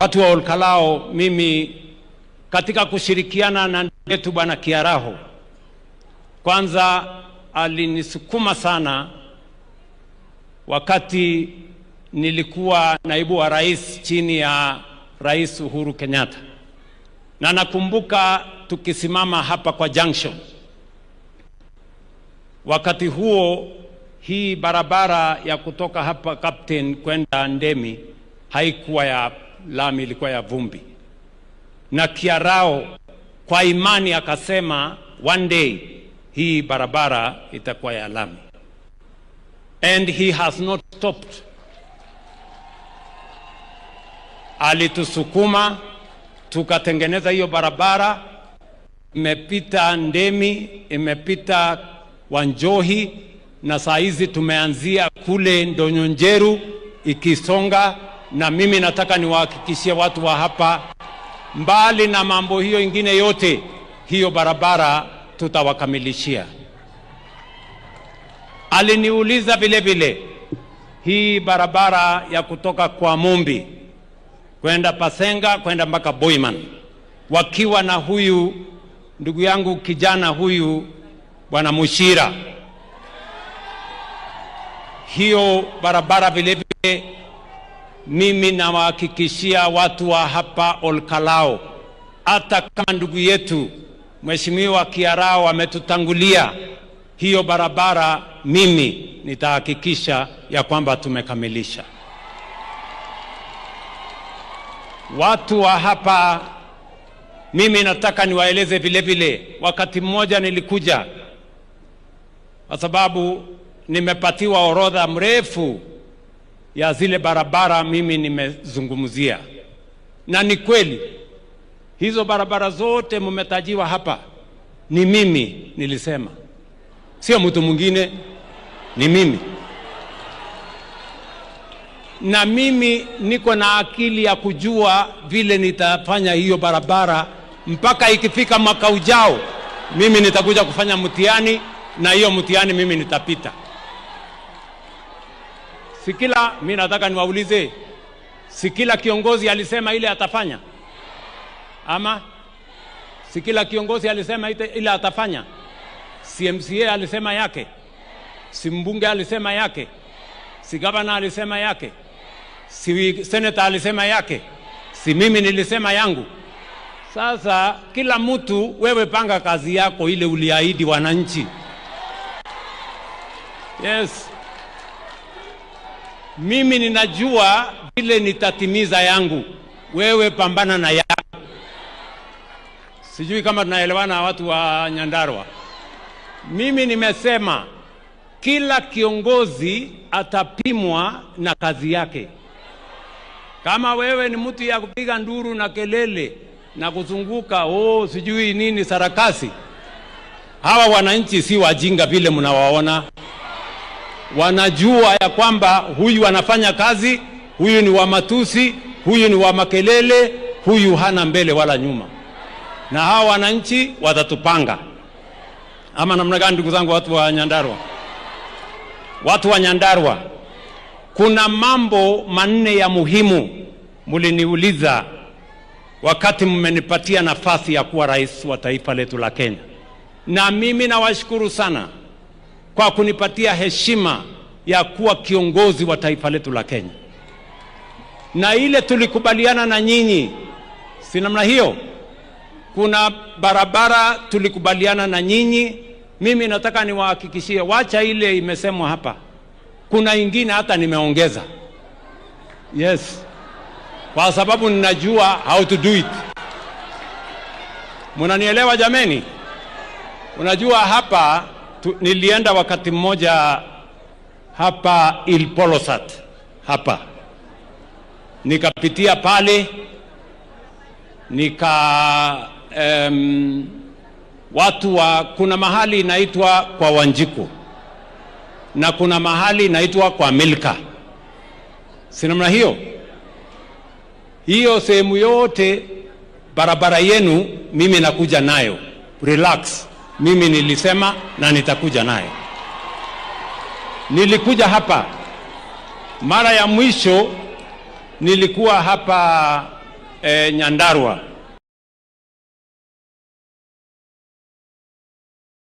Watu wa Olkalao, mimi katika kushirikiana na ndugu yetu Bwana Kiaraho, kwanza alinisukuma sana wakati nilikuwa naibu wa rais chini ya Rais Uhuru Kenyatta, na nakumbuka tukisimama hapa kwa junction. Wakati huo hii barabara ya kutoka hapa Captain kwenda Ndemi haikuwa ya lami, ilikuwa ya vumbi, na Kiarao kwa imani akasema one day hii barabara itakuwa ya lami, and he has not stopped. Alitusukuma tukatengeneza hiyo barabara, imepita Ndemi, imepita Wanjohi, na saa hizi tumeanzia kule Ndonyonjeru ikisonga. Na mimi nataka niwahakikishie watu wa hapa, mbali na mambo hiyo ingine yote, hiyo barabara tutawakamilishia. Aliniuliza vile vile hii barabara ya kutoka kwa Mumbi kwenda Pasenga kwenda mpaka Boiman, wakiwa na huyu ndugu yangu kijana huyu Bwana Mushira, hiyo barabara vile vile mimi nawahakikishia watu wa hapa Olkalao, hata kama ndugu yetu Mheshimiwa Kiarao ametutangulia, hiyo barabara mimi nitahakikisha ya kwamba tumekamilisha. Watu wa hapa, mimi nataka niwaeleze vile vile, wakati mmoja nilikuja kwa sababu nimepatiwa orodha mrefu ya zile barabara mimi nimezungumzia, na ni kweli hizo barabara zote mmetajiwa hapa ni mimi nilisema, sio mtu mwingine, ni mimi. Na mimi niko na akili ya kujua vile nitafanya hiyo barabara, mpaka ikifika mwaka ujao mimi nitakuja kufanya mtihani, na hiyo mtihani mimi nitapita. Sikila, mimi nataka niwaulize, sikila kiongozi alisema ile atafanya? Ama sikila kiongozi alisema ile atafanya? CMCA alisema yake, si mbunge alisema yake, si gavana alisema yake, si senator alisema yake, si mimi nilisema yangu. Sasa kila mtu, wewe panga kazi yako ile uliahidi wananchi. Yes, mimi ninajua vile nitatimiza yangu, wewe pambana na yako. Sijui kama tunaelewana watu wa Nyandarua. Mimi nimesema kila kiongozi atapimwa na kazi yake. Kama wewe ni mtu ya kupiga nduru na kelele na kuzunguka sijui nini sarakasi, hawa wananchi si wajinga vile mnawaona. Wanajua ya kwamba huyu anafanya kazi, huyu ni wa matusi, huyu ni wa makelele, huyu hana mbele wala nyuma. Na hawa wananchi watatupanga. Ama namna gani, ndugu zangu watu wa Nyandarua? Watu wa Nyandarua, kuna mambo manne ya muhimu muliniuliza wakati mmenipatia nafasi ya kuwa rais wa taifa letu la Kenya. Na mimi nawashukuru sana kwa kunipatia heshima ya kuwa kiongozi wa taifa letu la Kenya. Na ile tulikubaliana na nyinyi, si namna hiyo? Kuna barabara tulikubaliana na nyinyi, mimi nataka niwahakikishie, wacha ile imesemwa hapa, kuna ingine hata nimeongeza. Yes, kwa sababu ninajua how to do it. Munanielewa jameni? Unajua hapa nilienda wakati mmoja hapa Ilpolosat hapa, nikapitia pale watu wa, kuna mahali inaitwa kwa Wanjiku na kuna mahali inaitwa kwa Milka, si namna hiyo? Hiyo sehemu yote barabara yenu mimi nakuja nayo, relax. Mimi nilisema na nitakuja nayo. Nilikuja hapa mara ya mwisho, nilikuwa hapa Nyandarua